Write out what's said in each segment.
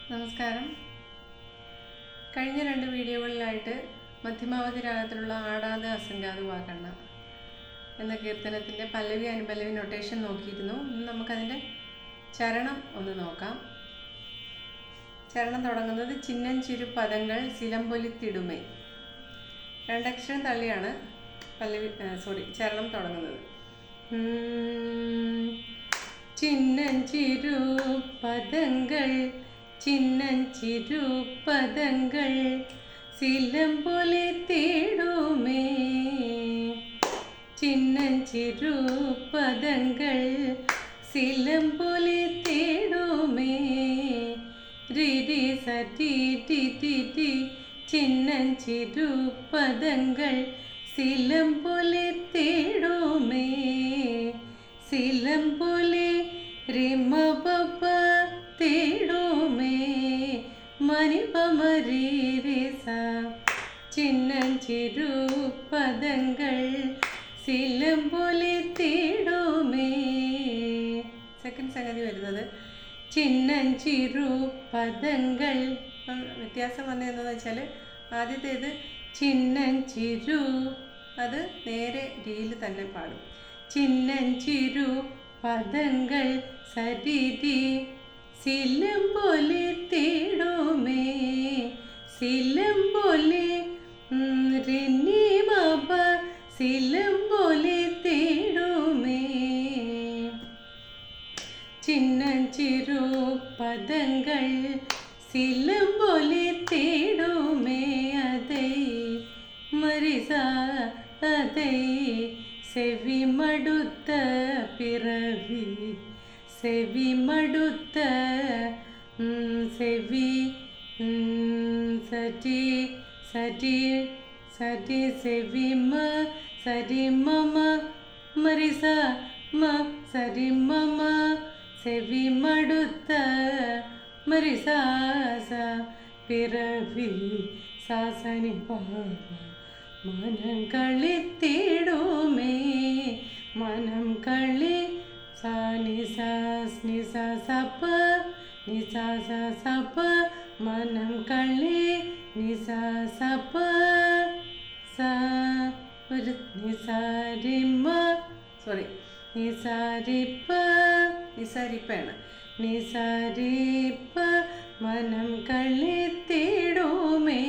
നമസ്കാരം. കഴിഞ്ഞ 2 വീഡിയോകളിലായിട്ട് മധ്യമാവധി രാഗത്തിലുള്ള ആടാതെ അസംഗാത് വാകണ്ണ എന്ന കീർത്തനത്തിൻ്റെ പല്ലവി അനുപല്ലവി നൊട്ടേഷൻ നോക്കിയിരുന്നു. ഇന്ന് നമുക്കതിൻ്റെ ചരണം ഒന്ന് നോക്കാം. ചരണം തുടങ്ങുന്നത് ചിന്നഞ്ചിരു പദങ്ങൾ സിലമ്പൊലിത്തിടുമേ. 2 അക്ഷരം തള്ളിയാണ് ചരണം തുടങ്ങുന്നത്. ചിന്നഞ്ചിരു പദങ്ങൾ ചിന്നഞ്ചിരു പദങ്ങൾ സിലമ്പൊലിത്തിടുമേ. ചിന്നഞ്ചിരു പദങ്ങൾ സിലമ്പൊലിത്തിടുമേ. രിരി സരി ടി ടി ടി ചിന്നഞ്ചിരു പദങ്ങൾ സിലമ്പൊലിത്തിടുമേ. സിലമ്പൊലി റിമപപ തിടുമേ മനിപമരീരിസ. ചിന്നഞ്ചിരു പദങ്ങൾ സിലമ്പൊലിത്തിടുമേ. സെക്കൻഡ് സംഗതി വരുന്നത് ചിന്നഞ്ചിരു പദങ്ങൾ. വ്യത്യാസം വന്നതെന്ന് വെച്ചാൽ ആദ്യത്തേത് ചിന്നഞ്ചിരു, അത് നേരെ രീതിയിൽ തന്നെ പാടും. ചിന്നഞ്ചിരു പദങ്ങൾ സരിതി സിലമ്പൊലിത്തിടുമേ. സിലമ്പൊലി റിനിമപ സിലമ്പൊലിത്തിടുമേ. ചിന്നഞ്ചിരു പദങ്ങൾ സിലമ്പൊലിത്തിടുമേ. അതൈ മരിസ അതൈ செவிமடுத்த பிறவி செவிமடுத்த செவி சரி சரி சரி செவிம சரி மம மரிச ம சரி மம செவிமடுத்த மரிசாச பிறவி சாசனி பாவ മനം കളിത്തിടുമേ. മനം കളി സ നിസ നിസ സപ നിസ സ സപ മനം കളി നിസ സപ സ ഒരു നിസാരിമ നിസാരിപ്പ നിസാരിപ്പാണ്. നിസാരിപ്പ മനം കളിത്തിടുമേ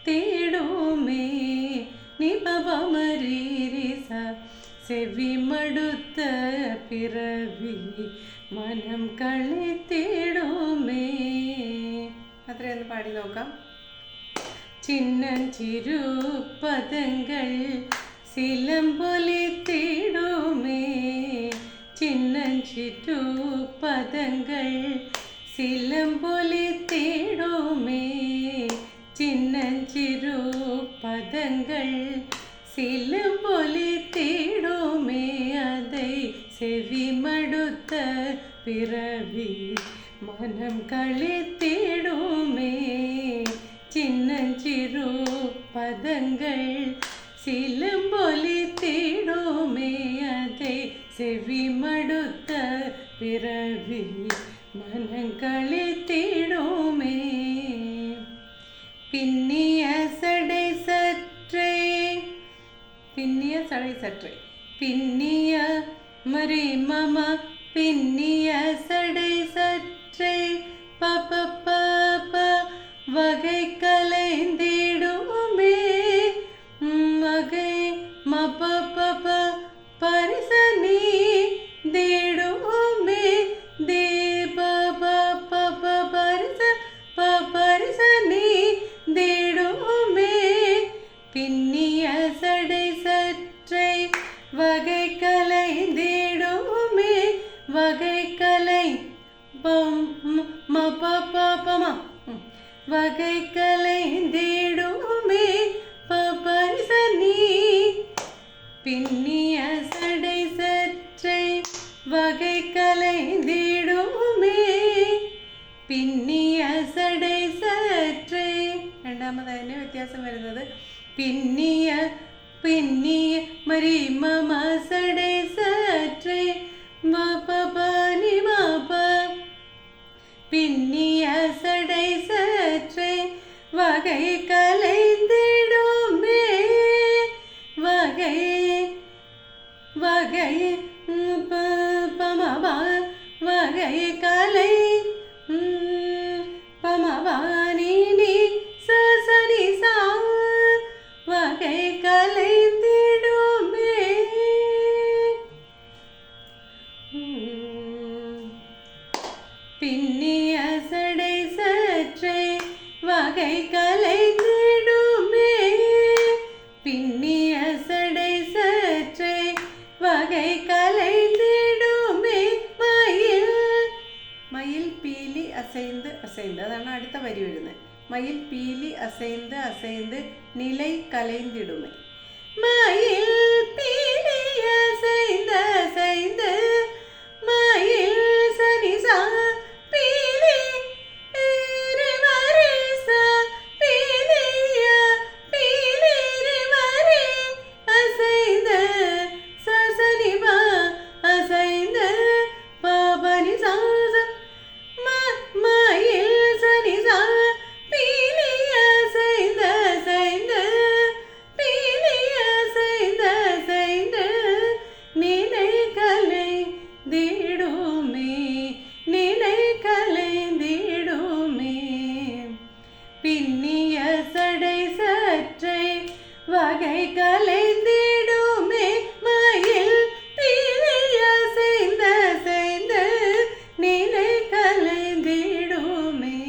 തിടുമേ. നിപമരീരിസ സെവിമടുത്ത പിറവി മനം കളിത്തിടുമേ. അത്രയൊന്ന് പാടി നോക്കാം. ചിന്നഞ്ചിരു പദങ്ങൾ സിലമ്പൊലിത്തിടുമേ. ചിന്നഞ്ചിരു പദങ്ങൾ സിലമ്പൊലിത്തിടുമേ. ചിന്നഞ്ചിരു പദങ്ങൾ സിലമ്പൊലിത്തിടുമേ. അതൈ സെവിമടുത്ത പിറവി മനം കളിത്തിടുമേ. ചിന്നഞ്ചിരു പദങ്ങൾ സിലമ്പൊലിത്തിടുമേ. അതൈ സെവിമടുത്ത പിറവി മനം കളിത്തിടുമേ. പിന്നിയ സടൈ സற்றே പിന്നിയ സടൈ സற்றே പിന്നിയ മരി മമ പിന്നിയ സടൈ സற்றே പപ പപ വകை கலைந்திடுமே. வகை மப பப பரிசனி தேடுமே. தேப பப பரிச பரிசனி தேடுமே. பின்னிய சடை சற்றை வகை கலைந்திடுமே. வகை கலை மப பபம வகை கலைந்திடுமே. பரிசனி பின்னிய சடை சற்றை வகை கலைந்திടുமே. പിന്നിയ സടൈ സற்றേ. രണ്ടാമതായതിന് വ്യത്യാസം വരുന്നത് പിന്നിയ പിന്നിയ മരി മമ സടൈ സற்றേ മപ പനി മപ പിന്നിയ സ வகை கலைந்திடுமே வகை வகை பமபா வகை கலை பமபானி நீ சசனி சா வகை கலைந்திடுமே. பின்னிய சடை சற்றே வகை கலைந்திடுமே பின்னிய சடை சற்றே வகை கலைந்திடுமே. மயில் மயில் பீலி அசைந்து அசைந்து അതാണ് അടുത്ത വരി വരുന്നത്. மயில் பீலி அசைந்து அசைந்து நிலை கலைந்திடுமே. மயில் பீலி அசைந்து அசைந்து மயில் சனி சா பீலி ரே மரே சா பீலிய பீலி ரே மரே அசைந்து சசனி பா அசைந்து பாபனி சா மயில் சனி சா பீலி அசைந்து அசைந்து பீலி அசைந்து அசைந்து நிலை கலைந்திடுமே நிலை கலைந்திடுமே. பின்னிய சடை சற்றே வகை கலைந்திடுமே மயில் பீலி அசைந்து அசைந்து நிலை கலைந்திடுமே.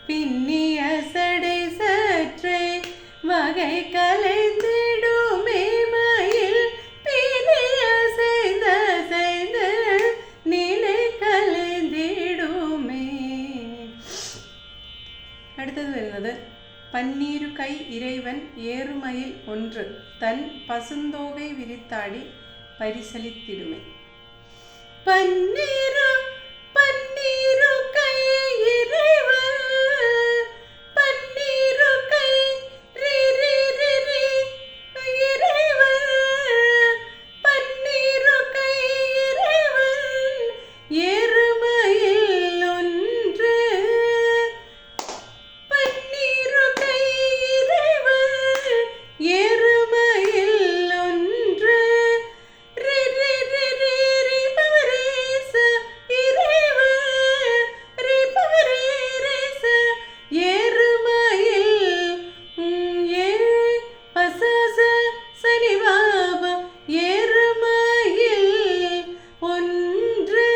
பின்னிய சடை சற்றே வகை கலைந்திடுமே மயில் பீலி அசைந்து அசைந்து நிலை கலைந்திடுமே. அடுத்தது வருന്നത് பன்னீரு கை இறைவன் ஏறுமயில் ஒன்று தன் பசுந்தோகை விரித்தாடி பரிசளித்திடுமே. பன்னீரு பன்னீரு கை இறைவன் பன்னீரு கை ரி ரி ரி ரி இறைவன் பன்னீரு கை இறைவன் ஏறுமயில் ஒன்று பன்னீரு கை இறைவன் ஏறுமயில் ஒன்று ரி ரி ரி ரி ரி பவரேச இறைவன் ரி பவரேச ஏறுமயில் ஏ பசச சனி பாபா ஏறுமயில் ஒன்று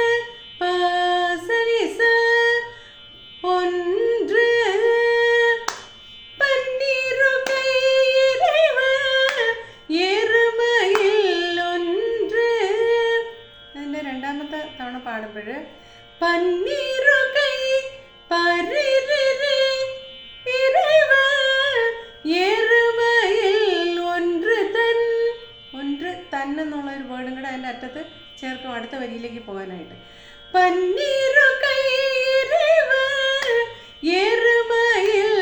பசனிச ஒன்று பன்னீரு கை இறைவன் ஏறுமயில் ஒன்று. അതിൻ്റെ രണ്ടാമത്തെ തവണ പാടുമ്പോൾ പന്നീരു കൈ പരിരി ഇறைവൻ ഏറുമയിൽ ഒன்று തൻ ഒன்று തൻ എന്നുള്ള ഒരു വേർഡും കൂടെ അതിൻ്റെ അറ്റത്ത് ചേർക്കും അടുത്ത വരിയിലേക്ക് പോകാനായിട്ട്. പന്നീരു കൈ ഇறைവൻ ഏറുമയിൽ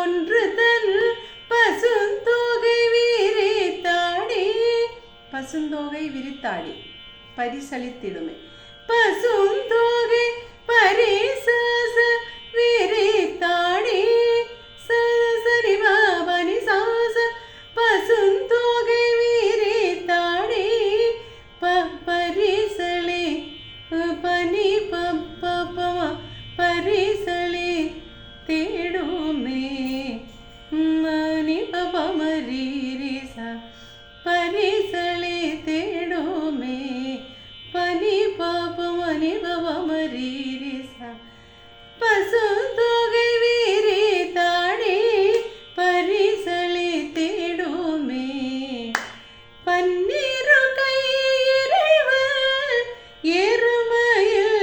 ഒன்று തൻ പസുന്തോகை വിരിത്താടി പസുന്തോகை വിരിത്താടി പരിസളിത്തിടുമേ. പസുന്തോகை പരിസസ വിരിത്താടി സസരി ബാബനി സാസ പസുന്തോகை വിരിത്താടി പരിസളി പനി പപ്പ പരിസളി തേടുമേ മനി പപ മരീരിസ പരിസളി തേടുമേ പനി പാപ മനി പപ മരീരിസ പസുന്തോகை വിരിത്താടി പരിസളി തേടുമേ. പന്നീരു കൈ ഇறைവൻ ஏறுமயில்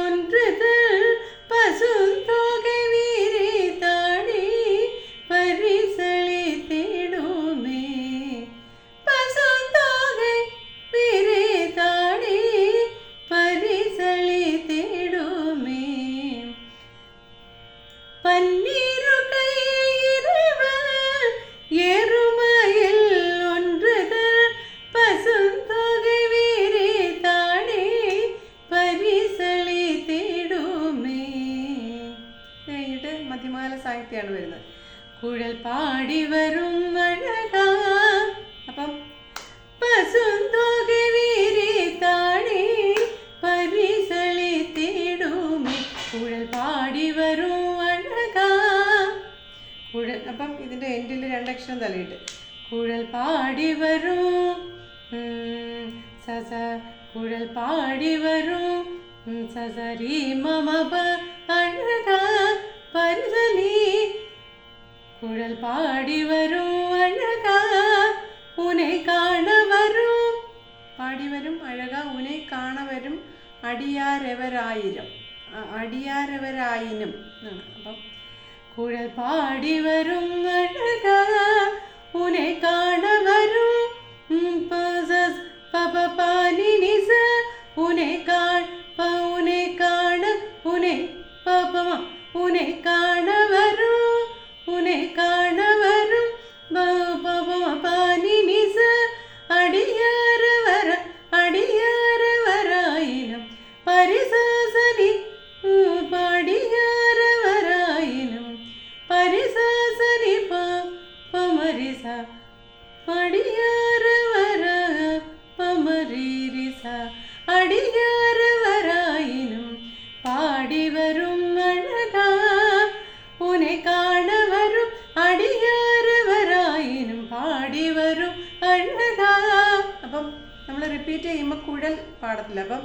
ஒன்று தன் பசுந்தோகை விரித்தாடி பரிசளி தேடுமே. பசுந்தோகை விரித்தாடி பரிசளி தேடுமே. பன்னீரு கை இறைவன் ஏறுமயில் ஒன்று தன் பசுந்தோகை விரித்தாடி പരിസളി തേടുമേ. കഴിഞ്ഞിട്ട് മധ്യമാല സാഹിത്യമാണ് വരുന്നത്. കുഴൽ പാടി വരും അഴകാ. അപ്പം പസുന്തോകെ വീരി താണി പരിസളി തേടുമേ കുഴൽ പാടി വരും അഴകാ. കുഴൽ അപ്പം ഇതിൻ്റെ എൻഡിൽ രണ്ടക്ഷരം തലയിട്ട് കുഴൽ പാടി വരും സസ കുഴൽ പാടി വരും സസരി മമപ അഴകാ പരിസളി കുഴൽ പാടി വരും അഴകാ ഉനെ കാണ വരും പാടി വരും അഴകാ ഉനെ കാണ വരും അടിയാരവരായിരം അടിയാരവരായിനും ആണ്. അപ്പം കുഴൽ പാടി വരും അഴകാ ഉനെ കാണ വരും പാനി നിസ ഉനെ ഉനെ കാണ ഉനെ പപമ ഉനെ കാണ വരും ഉനെ കാണ വരും പാനി നിസ അടിയാരവരായിനം പരിസാസനി പാടിയാരവരായിനം പരിസാസനി പമരിസ അടിയാരവര പമരിരിസ അടിയാരവരായിനും പാടി വരും അഴകാ ഉനെ കാണ വരും അടിയാരവരായിനും പാടി വരും അഴകാ. അപ്പം നമ്മൾ റിപ്പീറ്റ് ചെയ്യുമ്പോൾ കുഴൽ പാടത്തില്ല. അപ്പം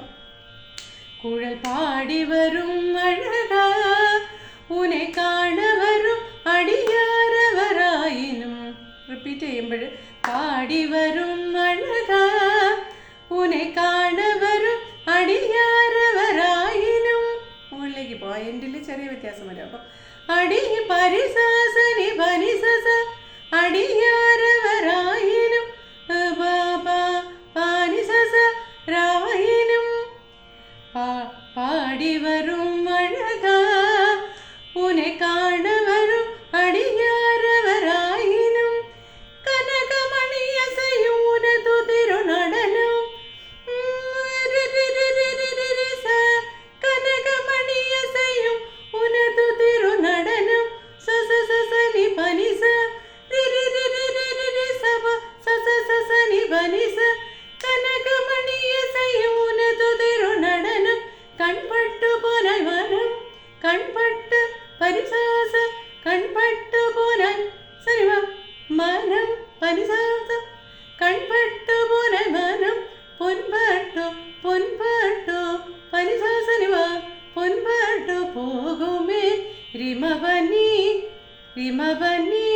കുഴൽ പാടി വരും അഴകാ ഉനെ കാണ വരും അടിയാരവരായിനും റിപ്പീറ്റ് ചെയ്യുമ്പോൾ പാടി വരും അഴകാ ഉനെ കാണ വരും അടിയാരവരായിനും. മുകളിലേക്ക് പോവാം, എൻഡിൽ ചെറിയ വ്യത്യാസം വരും. അപ്പം അടി പരിസാസനി പനിസസ അടിയാരവരായിനും പാനിസസ രായിനും പാടി വരും അഴകാ ഉനെ കാണ വരും അടിയാരവരായിനും കനകമണിയസയൂനതു തിരുനടനം കനകമണിയസയും ഉനതു തിരുനടനം സസസനി പനിസ സസസനി പനിസ കനകമണിയസയും ഉനതു തിരുനടനം കൺപട്ടു പോനായി വനം കൺപട്ട് പരിസാസ കൺപട്ടു പോനായി സരിവ മനം പരിസാസ കൺപട്ടു പോനായി മനം പൊൻപട്ടു പൊൻപട്ടു പരിസാസനിവ പൊൻപട്ടു പോകുമേ റിമപനി റിമപനി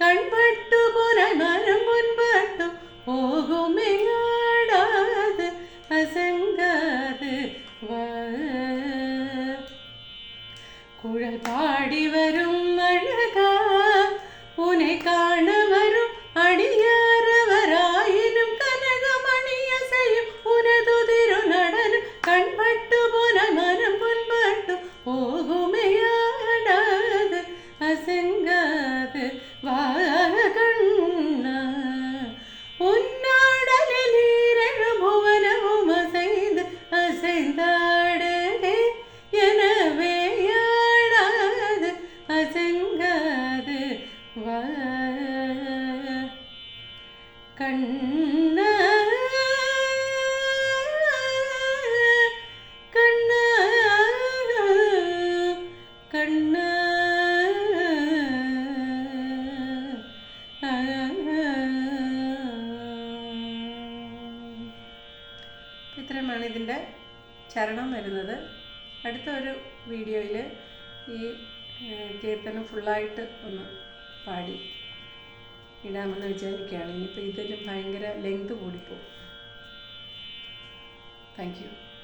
കൺപട്ടു പോനായി മനം പൊൻപട്ടു പോകുമേ ആടാത് അസംഗാത് കുഴൽ പാടി വരും അഴകാ ഉനെ കാണ വരും അടിയാരവരായിനും കനകമണിയസയും ഉനതു തിരുനടനം കൺപട്ടു പോന മനം പൊൻപട്ടു പോകുമയാടാത് അസംഗാത് വാകണ്ണ ഉന്നാടലീരഴു ഭുവനവും അസൈത് അസൈതാടേ எனவேயாடாது அசங்காது வா கண்ண கண்ண கண்ண ഇത്രയുമാണ് ഇതിൻ്റെ ചരണം വരുന്നത്. അടുത്ത ഒരു വീഡിയോയിൽ ഈ കീർത്തനം ഫുള്ളായിട്ട് ഒന്ന് പാടി ഇടാമെന്ന് വിചാരിക്കുകയാണ്. ഇനിയിപ്പോൾ ഇതിൽ ഭയങ്കര ലെങ്ത് കൂടിപ്പോകും. Thank you.